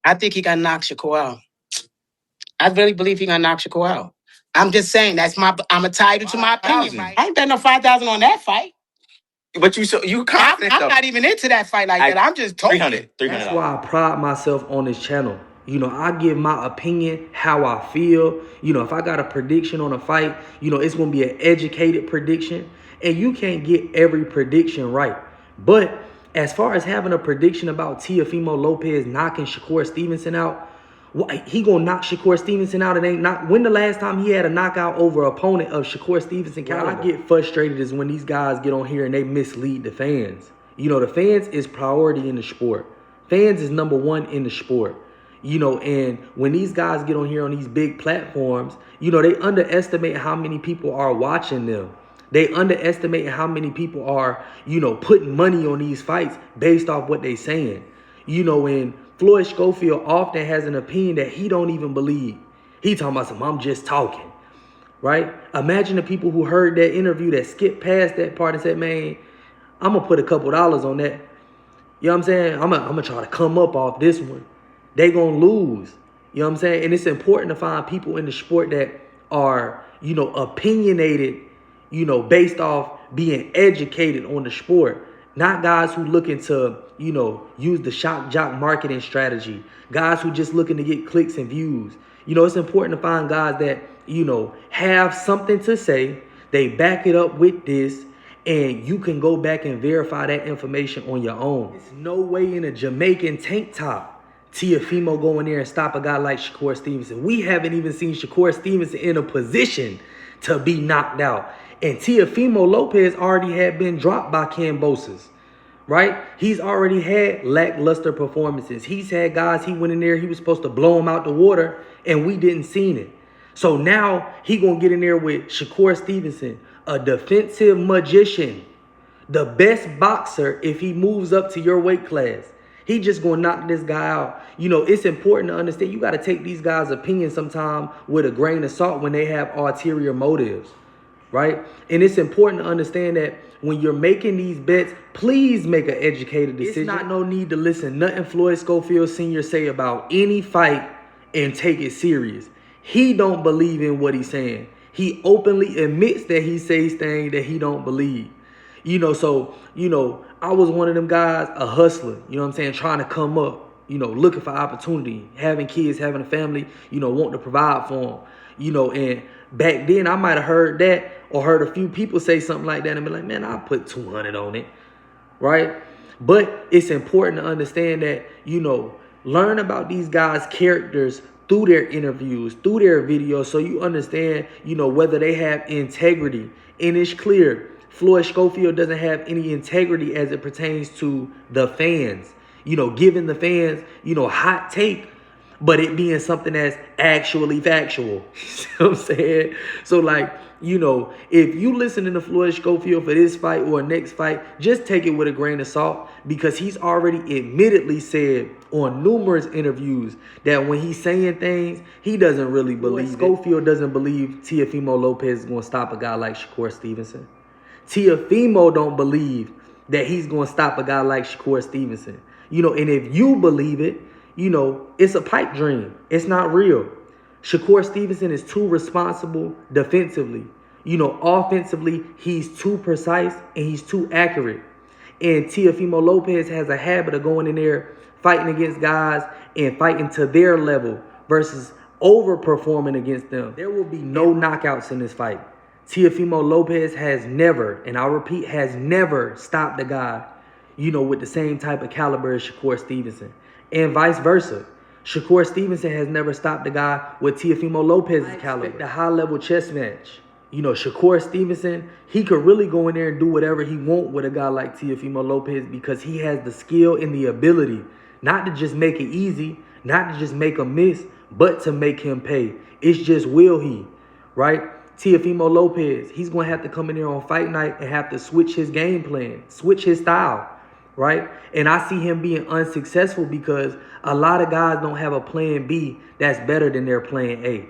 I think he gonna knock Shakur out. I really believe he gonna knock Shakur out. I'm just saying I'm entitled to my opinion. I ain't bet no 5,000 on that fight. But you confident I'm not even into that fight like that. I'm just talking. $300. That's why I pride myself on this channel. I give my opinion, how I feel. If I got a prediction on a fight, it's going to be an educated prediction. And you can't get every prediction right. But as far as having a prediction about Teofimo Lopez knocking Shakur Stevenson out, he gonna knock Shakur Stevenson out. It ain't not. When the last time he had a knockout over an opponent of Shakur Stevenson caliber? What I get frustrated is when these guys get on here and they mislead the fans. The fans is priority in the sport. Fans is number one in the sport. And when these guys get on here on these big platforms, they underestimate how many people are watching them. They underestimate how many people are, putting money on these fights based off what they saying. And Floyd Schofield often has an opinion that he don't even believe. He talking about something, I'm just talking, right? Imagine the people who heard that interview that skipped past that part and said, man, I'm going to put a couple dollars on that. You know what I'm saying? I'm going to try to come up off this one. They going to lose. You know what I'm saying? And it's important to find people in the sport that are, opinionated, based off being educated on the sport. Not guys who looking to, use the shock jock marketing strategy. Guys who just looking to get clicks and views. It's important to find guys that, have something to say. They back it up with this. And you can go back and verify that information on your own. There's no way in a Jamaican tank top Teofimo go in there and stop a guy like Shakur Stevenson. We haven't even seen Shakur Stevenson in a position to be knocked out. And Teofimo Lopez already had been dropped by Cambosos, right? He's already had lackluster performances. He's had guys, he went in there, he was supposed to blow him out the water, and we didn't see it. So now he gonna get in there with Shakur Stevenson, a defensive magician, the best boxer if he moves up to your weight class. He just gonna knock this guy out. It's important to understand you got to take these guys' opinions sometime with a grain of salt when they have ulterior motives, right? And it's important to understand that when you're making these bets, please make an educated decision. It's not no need to listen nothing Floyd Schofield Sr. say about any fight and take it serious. He don't believe in what he's saying. He openly admits that he says things that he don't believe. I was one of them guys, a hustler, trying to come up, looking for opportunity, having kids, having a family, wanting to provide for them, and back then I might have heard that or heard a few people say something like that and be like, man, I'll put 200 on it, right? But it's important to understand that, learn about these guys' characters through their interviews, through their videos, so you understand, whether they have integrity. And it's clear, Floyd Schofield doesn't have any integrity as it pertains to the fans. Giving the fans, hot take, but it being something that's actually factual. You see what I'm saying? So, if you listening to Floyd Schofield for this fight or next fight, just take it with a grain of salt because he's already admittedly said on numerous interviews that when he's saying things, he doesn't really believe it. Schofield doesn't believe Teofimo Lopez is going to stop a guy like Shakur Stevenson. Teofimo don't believe that he's going to stop a guy like Shakur Stevenson. And if you believe it, it's a pipe dream. It's not real. Shakur Stevenson is too responsible defensively. Offensively, he's too precise and he's too accurate. And Teofimo Lopez has a habit of going in there, fighting against guys and fighting to their level versus overperforming against them. There will be no knockouts in this fight. Teofimo Lopez has never, and I'll repeat, has never stopped a guy, with the same type of caliber as Shakur Stevenson. And vice versa. Shakur Stevenson has never stopped a guy with Teofimo Lopez's caliber. The high-level chess match. Shakur Stevenson, he could really go in there and do whatever he want with a guy like Teofimo Lopez because he has the skill and the ability not to just make it easy, not to just make him miss, but to make him pay. It's just will he, right? Teofimo Lopez, he's going to have to come in there on fight night and have to switch his game plan, switch his style, right? And I see him being unsuccessful because a lot of guys don't have a plan B that's better than their plan A.